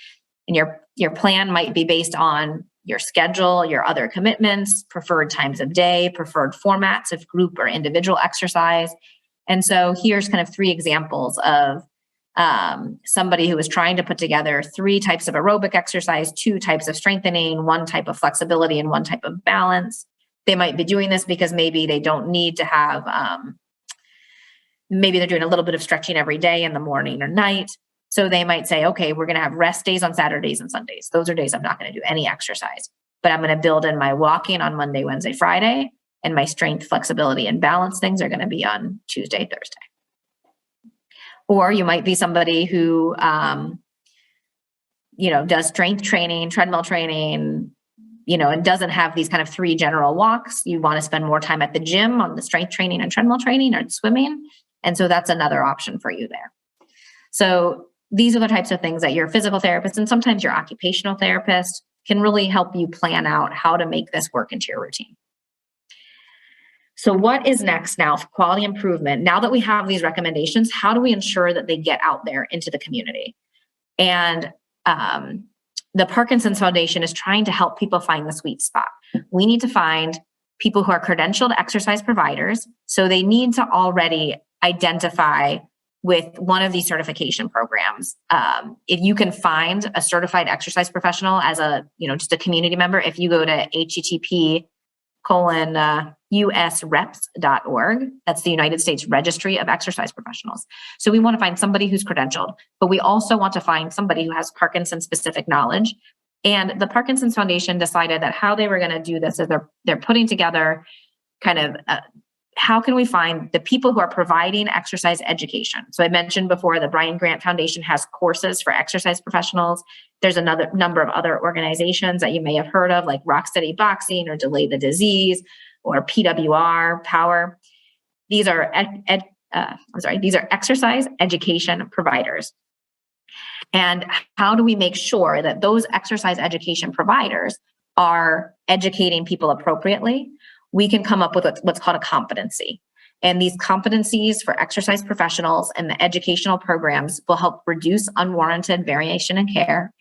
And your plan might be based on your schedule, your other commitments, preferred times of day, preferred formats of group or individual exercise. And so here's kind of 3 examples of somebody who is trying to put together 3 types of aerobic exercise, 2 types of strengthening, 1 type of flexibility, and 1 type of balance. They might be doing this because maybe they don't need to have, maybe they're doing a little bit of stretching every day in the morning or night. So they might say, okay, we're going to have rest days on Saturdays and Sundays. Those are days I'm not going to do any exercise, but I'm going to build in my walking on Monday, Wednesday, Friday, and my strength, flexibility, and balance things are going to be on Tuesday, Thursday. Or you might be somebody who, does strength training, treadmill training, and doesn't have these kind of 3 general walks. You want to spend more time at the gym on the strength training and treadmill training or swimming. And so that's another option for you there. So these are the types of things that your physical therapist and sometimes your occupational therapist can really help you plan out how to make this work into your routine. So what is next now for quality improvement? Now that we have these recommendations, how do we ensure that they get out there into the community? And the Parkinson's Foundation is trying to help people find the sweet spot. We need to find people who are credentialed exercise providers. So they need to already identify with one of these certification programs. If you can find a certified exercise professional as just a community member, if you go to http://usreps.org, that's the United States Registry of Exercise Professionals. So we want to find somebody who's credentialed, but we also want to find somebody who has Parkinson's specific knowledge. And the Parkinson's Foundation decided that how they were going to do this is they're putting together kind of how can we find the people who are providing exercise education? So I mentioned before, the Brian Grant Foundation has courses for exercise professionals. There's another number of other organizations that you may have heard of, like Rock Steady Boxing or Delay the Disease or PWR, Power. These are these are exercise education providers. And how do we make sure that those exercise education providers are educating people appropriately? We can come up with what's called a competency. And these competencies for exercise professionals and the educational programs will help reduce unwarranted variation in care.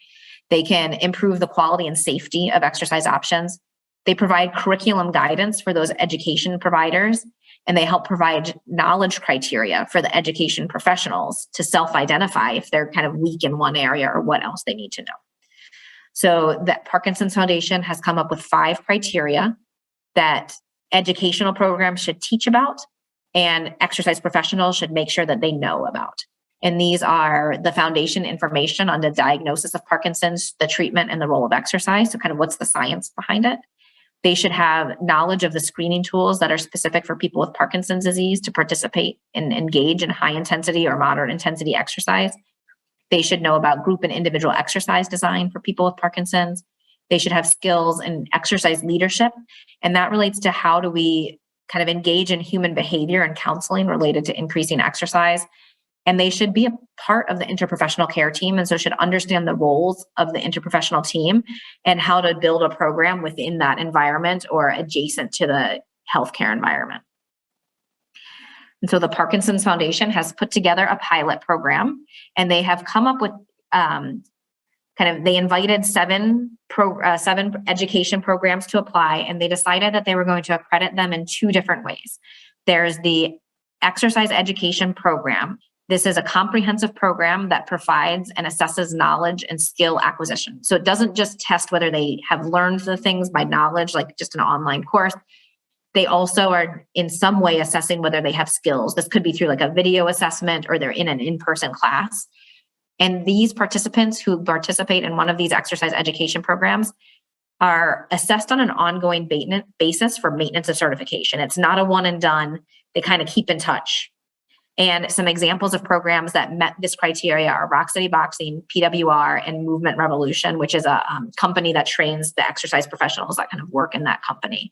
They can improve the quality and safety of exercise options. They provide curriculum guidance for those education providers, and they help provide knowledge criteria for the education professionals to self-identify if they're kind of weak in one area or what else they need to know. So the Parkinson's Foundation has come up with 5 criteria that educational programs should teach about and exercise professionals should make sure that they know about. And these are the foundation information on the diagnosis of Parkinson's, the treatment, and the role of exercise. So kind of what's the science behind it. They should have knowledge of the screening tools that are specific for people with Parkinson's disease to participate and engage in high intensity or moderate intensity exercise. They should know about group and individual exercise design for people with Parkinson's. They should have skills in exercise leadership. And that relates to how do we kind of engage in human behavior and counseling related to increasing exercise. And they should be a part of the interprofessional care team. And so should understand the roles of the interprofessional team and how to build a program within that environment or adjacent to the healthcare environment. And so the Parkinson's Foundation has put together a pilot program, and they have come up with they invited 7 education programs to apply, and they decided that they were going to accredit them in 2 different ways. There's the exercise education program. This is a comprehensive program that provides and assesses knowledge and skill acquisition. So it doesn't just test whether they have learned the things by knowledge, like just an online course. They also are in some way assessing whether they have skills. This could be through like a video assessment or they're in an in-person class. And these participants who participate in one of these exercise education programs are assessed on an ongoing basis for maintenance of certification. It's not a one and done. They kind of keep in touch. And some examples of programs that met this criteria are Rock Steady Boxing, PWR, and Movement Revolution, which is a company that trains the exercise professionals that kind of work in that company.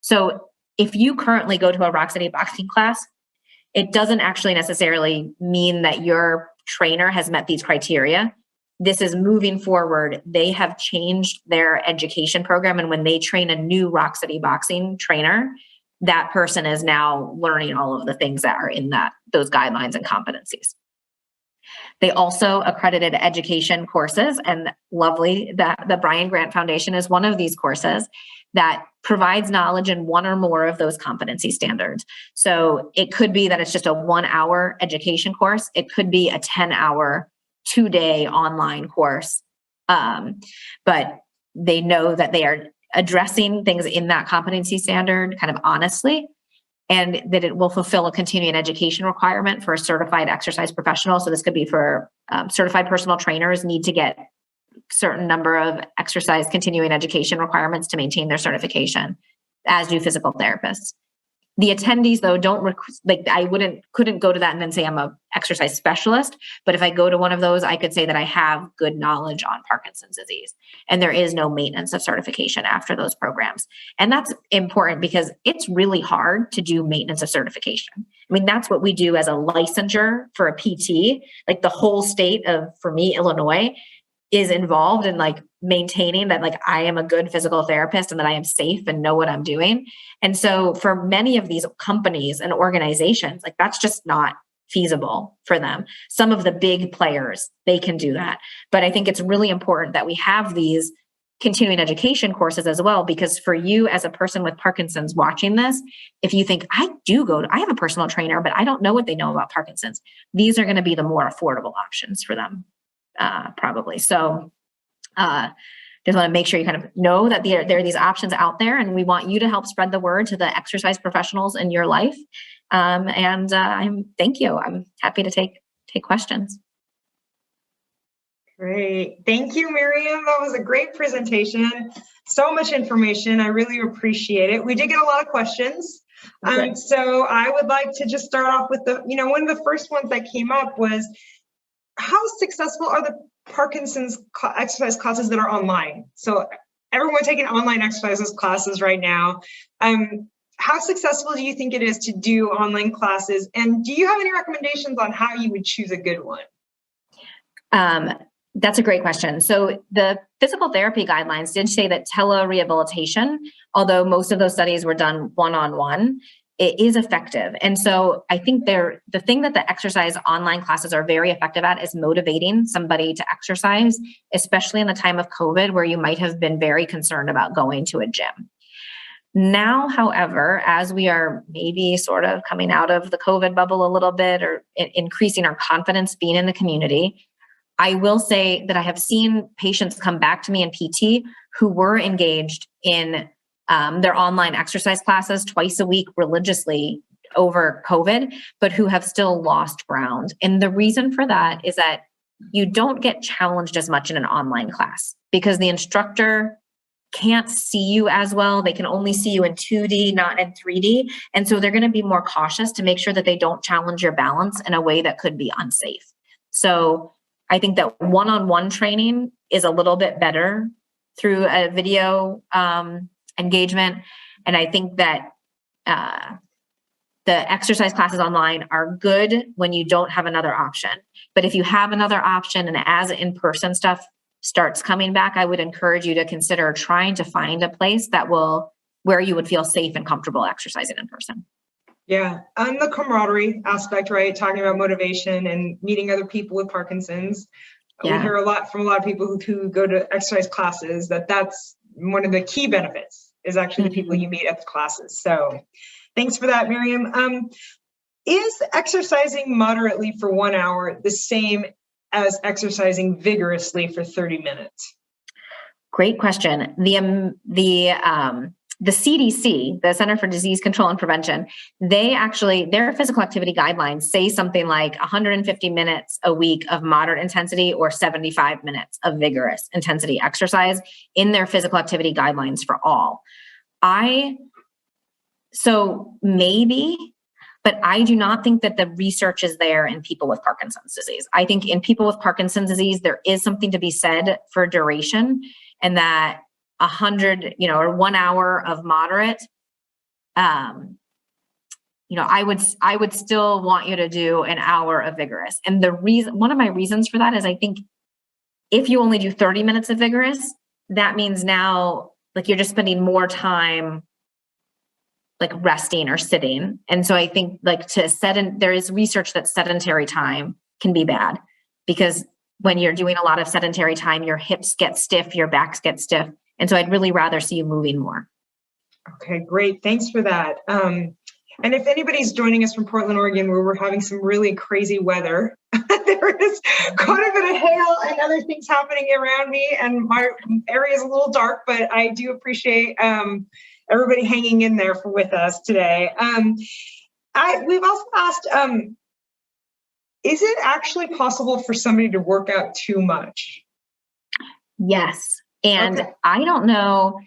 So if you currently go to a Rock Steady Boxing class, it doesn't actually necessarily mean that your trainer has met these criteria. This is moving forward. They have changed their education program. And when they train a new Rock City Boxing trainer, that person is now learning all of the things that are in those guidelines and competencies. They also accredited education courses, and lovely that the Brian Grant Foundation is one of these courses that provides knowledge in one or more of those competency standards. So it could be that it's just a 1-hour education course. It could be a 10-hour, 2-day online course. But they know that they are addressing things in that competency standard kind of honestly, and that it will fulfill a continuing education requirement for a certified exercise professional. So this could be for certified personal trainers need to get certain number of exercise continuing education requirements to maintain their certification, as do physical therapists. The attendees, though, couldn't go to that and then say I'm a exercise specialist. But if I go to one of those, I could say that I have good knowledge on Parkinson's disease. And there is no maintenance of certification after those programs. And that's important because it's really hard to do maintenance of certification. I mean, that's what we do as a licensure for a PT. Like the whole state of, for me, Illinois, is involved in like maintaining that like I am a good physical therapist and that I am safe and know what I'm doing. And so for many of these companies and organizations, like that's just not feasible for them. Some of the big players, they can do that. But I think it's really important that we have these continuing education courses as well, because for you as a person with Parkinson's watching this, if you think I have a personal trainer, but I don't know what they know about Parkinson's, these are going to be the more affordable options for them. Probably. So just want to make sure you kind of know that there are these options out there, and we want you to help spread the word to the exercise professionals in your life. Thank you. I'm happy to take questions. Great. Thank you, Miriam. That was a great presentation. So much information. I really appreciate it. We did get a lot of questions. So I would like to just start off with one of the first ones that came up was, how successful are the Parkinson's exercise classes that are online? So everyone taking online exercises classes right now. How successful do you think it is to do online classes? And do you have any recommendations on how you would choose a good one? That's a great question. So the physical therapy guidelines did say that telerehabilitation, although most of those studies were done one-on-one, it is effective. And so I think the thing that the exercise online classes are very effective at is motivating somebody to exercise, especially in the time of COVID, where you might have been very concerned about going to a gym. Now, however, as we are maybe sort of coming out of the COVID bubble a little bit, or increasing our confidence being in the community, I will say that I have seen patients come back to me in PT who were engaged in their online exercise classes twice a week religiously over COVID, but who have still lost ground. And the reason for that is that you don't get challenged as much in an online class because the instructor can't see you as well. They can only see you in 2D, not in 3D. And so they're going to be more cautious to make sure that they don't challenge your balance in a way that could be unsafe. So I think that one-on-one training is a little bit better through a video engagement. And I think that the exercise classes online are good when you don't have another option. But if you have another option and as in-person stuff starts coming back, I would encourage you to consider trying to find a place where you would feel safe and comfortable exercising in person. Yeah, and the camaraderie aspect, right? Talking about motivation and meeting other people with Parkinson's. Yeah. We hear a lot from a lot of people who go to exercise classes that's one of the key benefits is actually the people you meet at the classes. So thanks for that, Miriam. Is exercising moderately for 1 hour the same as exercising vigorously for 30 minutes? Great question. The CDC, the Center for Disease Control and Prevention, their physical activity guidelines say something like 150 minutes a week of moderate intensity or 75 minutes of vigorous intensity exercise in their physical activity guidelines for all. So maybe, but I do not think that the research is there in people with Parkinson's disease. I think in people with Parkinson's disease, there is something to be said for duration, and that 100, or 1 hour of moderate I would still want you to do an hour of vigorous. And one of my reasons for that is I think if you only do 30 minutes of vigorous, that means now like you're just spending more time like resting or sitting. And so I think like there is research that sedentary time can be bad, because when you're doing a lot of sedentary time, your hips get stiff, your backs get stiff. And so I'd really rather see you moving more. Okay, great. Thanks for that. And if anybody's joining us from Portland, Oregon, where we're having some really crazy weather, there is quite a bit of hail and other things happening around me, and my area is a little dark, but I do appreciate everybody hanging in there with us today. We've also asked, is it actually possible for somebody to work out too much? Yes. And okay. I don't know,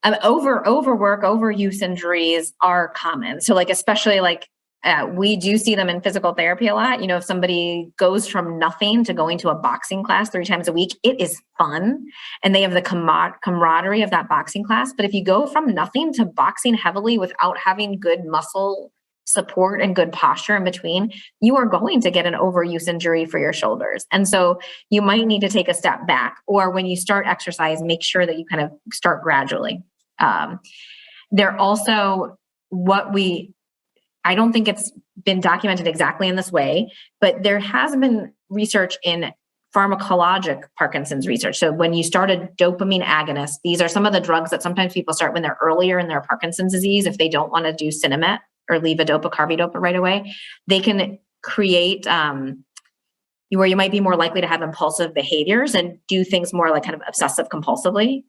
overwork, overuse injuries are common. So like, especially like, we do see them in physical therapy a lot. If somebody goes from nothing to going to a boxing class 3 times a week, it is fun. And they have the camaraderie of that boxing class. But if you go from nothing to boxing heavily without having good muscle support and good posture in between, you are going to get an overuse injury for your shoulders. And so you might need to take a step back, or when you start exercise, make sure that you kind of start gradually. They're also I don't think it's been documented exactly in this way, but there has been research in pharmacologic Parkinson's research. So when you start a dopamine agonist, these are some of the drugs that sometimes people start when they're earlier in their Parkinson's disease. If they don't want to do Sinemet or levodopa, carbidopa right away, they can create where you might be more likely to have impulsive behaviors and do things more like kind of obsessive compulsively,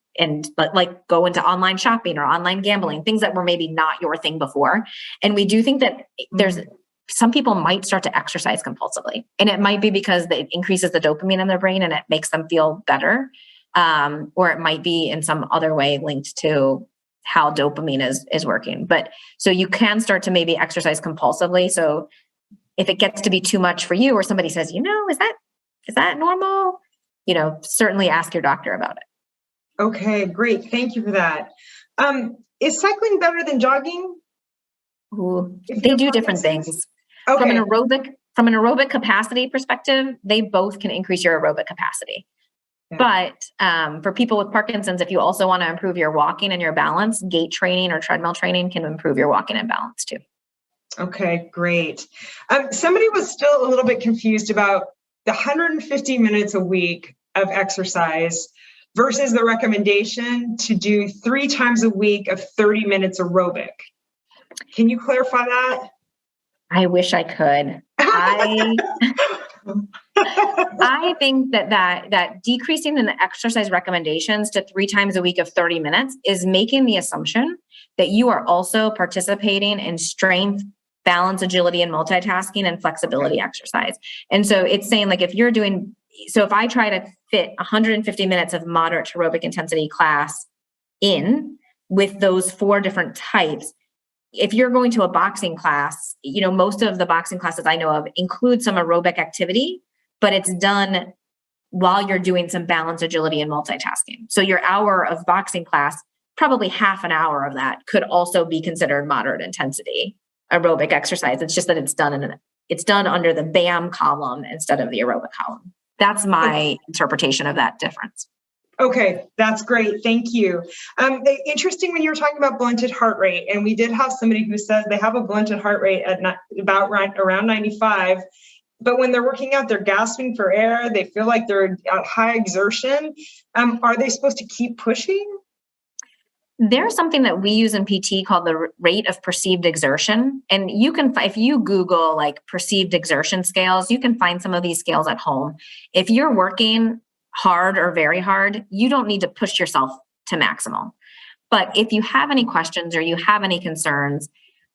but like go into online shopping or online gambling, things that were maybe not your thing before. And we do think that some people might start to exercise compulsively, and it might be because it increases the dopamine in their brain and it makes them feel better. Or it might be in some other way linked to how dopamine is working. But so you can start to maybe exercise compulsively. So if it gets to be too much for you, or somebody says, is that normal? Certainly ask your doctor about it. Okay, great. Thank you for that. Is cycling better than jogging? Ooh, they do different things. Okay. From an aerobic capacity perspective, they both can increase your aerobic capacity. Okay. But for people with Parkinson's, if you also want to improve your walking and your balance, gait training or treadmill training can improve your walking and balance too. Okay, great. Somebody was still a little bit confused about the 150 minutes a week of exercise versus the recommendation to do 3 times a week of 30 minutes aerobic. Can you clarify that? I wish I could. I think that decreasing in the exercise recommendations to 3 times a week of 30 minutes is making the assumption that you are also participating in strength, balance, agility, and multitasking and flexibility exercise. And so it's saying like if I try to fit 150 minutes of moderate to aerobic intensity class in with those 4 different types, if you're going to a boxing class, most of the boxing classes I know of include some aerobic activity, but it's done while you're doing some balance, agility, and multitasking. So your hour of boxing class, probably half an hour of that could also be considered moderate intensity aerobic exercise. It's just that it's done under the BAM column instead of the aerobic column. That's my interpretation of that difference. Okay, that's great. Thank you. Interesting when you were talking about blunted heart rate, and we did have somebody who says they have a blunted heart rate at around 95, but when they're working out, they're gasping for air. They feel like they're at high exertion. Are they supposed to keep pushing? There's something that we use in PT called the rate of perceived exertion. And you can, if you Google like perceived exertion scales, you can find some of these scales at home. If you're working hard or very hard, you don't need to push yourself to maximal. But if you have any questions or you have any concerns,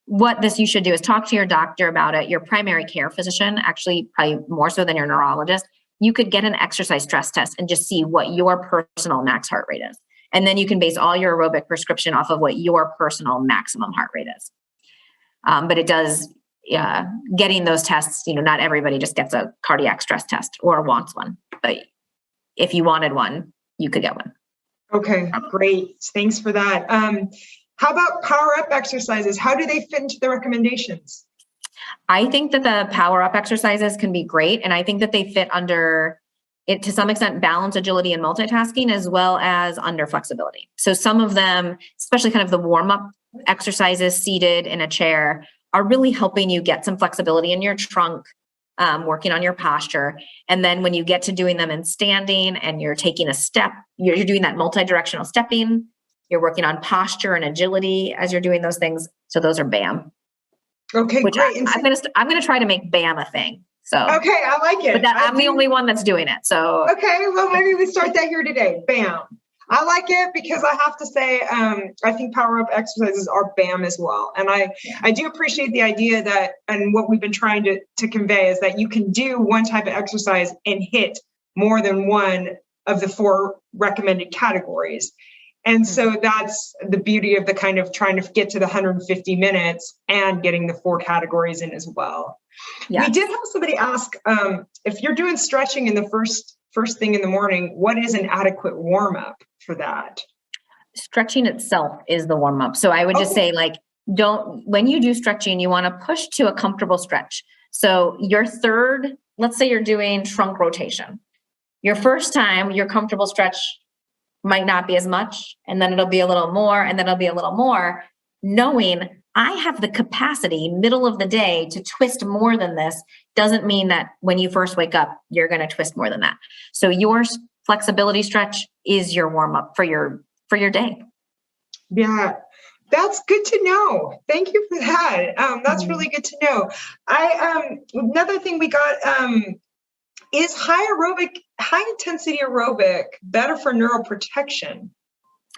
what you should do is talk to your doctor about it, your primary care physician, actually probably more so than your neurologist. You could get an exercise stress test and just see what your personal max heart rate is. And then you can base all your aerobic prescription off of what your personal maximum heart rate is. But it does, getting those tests, not everybody just gets a cardiac stress test or wants one. But if you wanted one, you could get one. Okay, great. Thanks for that. How about power up exercises? How do they fit into the recommendations? I think that the power up exercises can be great. And I think that they fit under it to some extent, balance, agility, and multitasking, as well as under flexibility. So some of them, especially kind of the warm up exercises seated in a chair, are really helping you get some flexibility in your trunk, working on your posture. And then when you get to doing them in standing and you're taking a step, you're doing that multi-directional stepping, you're working on posture and agility as you're doing those things. So those are BAM. Okay, Which great. I'm gonna try to make BAM a thing. So okay, I like it. But I'm the only one that's doing it. So okay, well maybe we start that here today. BAM. I like it because I have to say, I think power up exercises are BAM as well. And I do appreciate the idea that, and what we've been trying to convey is that you can do one type of exercise and hit more than one of the 4 recommended categories. And so that's the beauty of the kind of trying to get to the 150 minutes and getting the 4 categories in as well. Yes. We did have somebody ask, if you're doing stretching in the first thing in the morning, what is an adequate warm up for that? Stretching itself is the warm up. So I would just say, like, when you do stretching, you want to push to a comfortable stretch. So your third, let's say you're doing trunk rotation. Your first time, your comfortable stretch might not be as much, and then it'll be a little more, and then it'll be a little more, knowing I have the capacity middle of the day to twist more than this doesn't mean that when you first wake up, you're going to twist more than that. So your flexibility stretch is your warm up for your day. Yeah, that's good to know. Thank you for that. That's really good to know. Another thing we got, is high intensity aerobic better for neuroprotection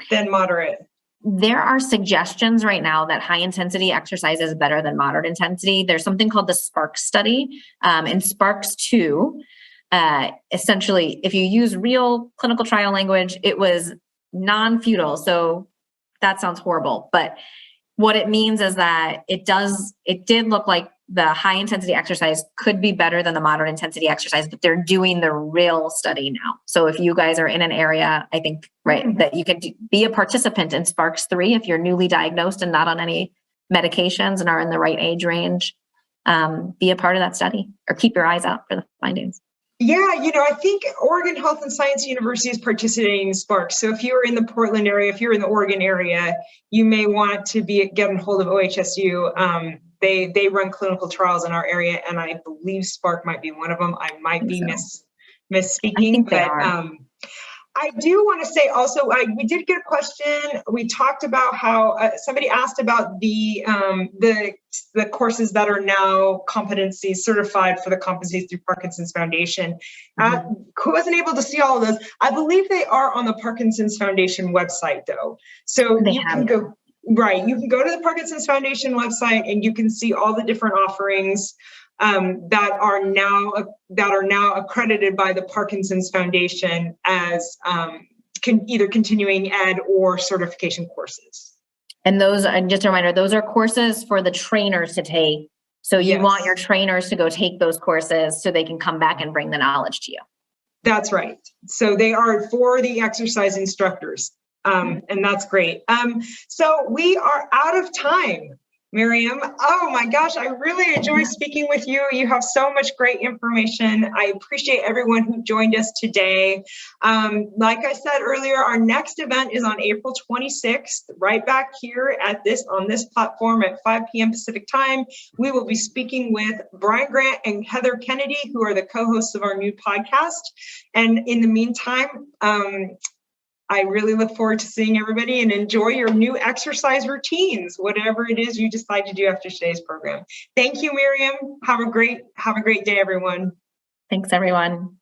than moderate? There are suggestions right now that high intensity exercise is better than moderate intensity. There's something called the SPARKS study. In SPARKS 2, essentially, if you use real clinical trial language, it was non-futile. So that sounds horrible. But what it means is that it did look like the high intensity exercise could be better than the moderate intensity exercise, but they're doing the real study now. So if you guys are in an area, I think, that you can be a participant in SPARKS 3 if you're newly diagnosed and not on any medications and are in the right age range, be a part of that study or keep your eyes out for the findings. Yeah, I think Oregon Health and Science University is participating in SPARKS. So if you're in the Portland area, if you're in the Oregon area, you may want to get a hold of OHSU. They run clinical trials in our area, and I believe Spark might be one of them. I might be misspeaking, but I do want to say also, we did get a question. We talked about how somebody asked about the courses that are now competency certified for the Competencies Through Parkinson's Foundation. Who wasn't able to see all of those? I believe they are on the Parkinson's Foundation website, though. So you can go. Right. You can go to the Parkinson's Foundation website and you can see all the different offerings that are now accredited by the Parkinson's Foundation as either continuing ed or certification courses. And those, and just a reminder, those are courses for the trainers to take. So you want your trainers to go take those courses so they can come back and bring the knowledge to you. That's right. So they are for the exercise instructors. And that's great. So we are out of time, Miriam. Oh my gosh, I really enjoy speaking with you. You have so much great information. I appreciate everyone who joined us today. Like I said earlier, our next event is on April 26th, right back here on this platform at 5 p.m. Pacific time. We will be speaking with Brian Grant and Heather Kennedy, who are the co-hosts of our new podcast. And in the meantime, I really look forward to seeing everybody and enjoy your new exercise routines, whatever it is you decide to do after today's program. Thank you, Miriam. Have a great day, everyone. Thanks, everyone.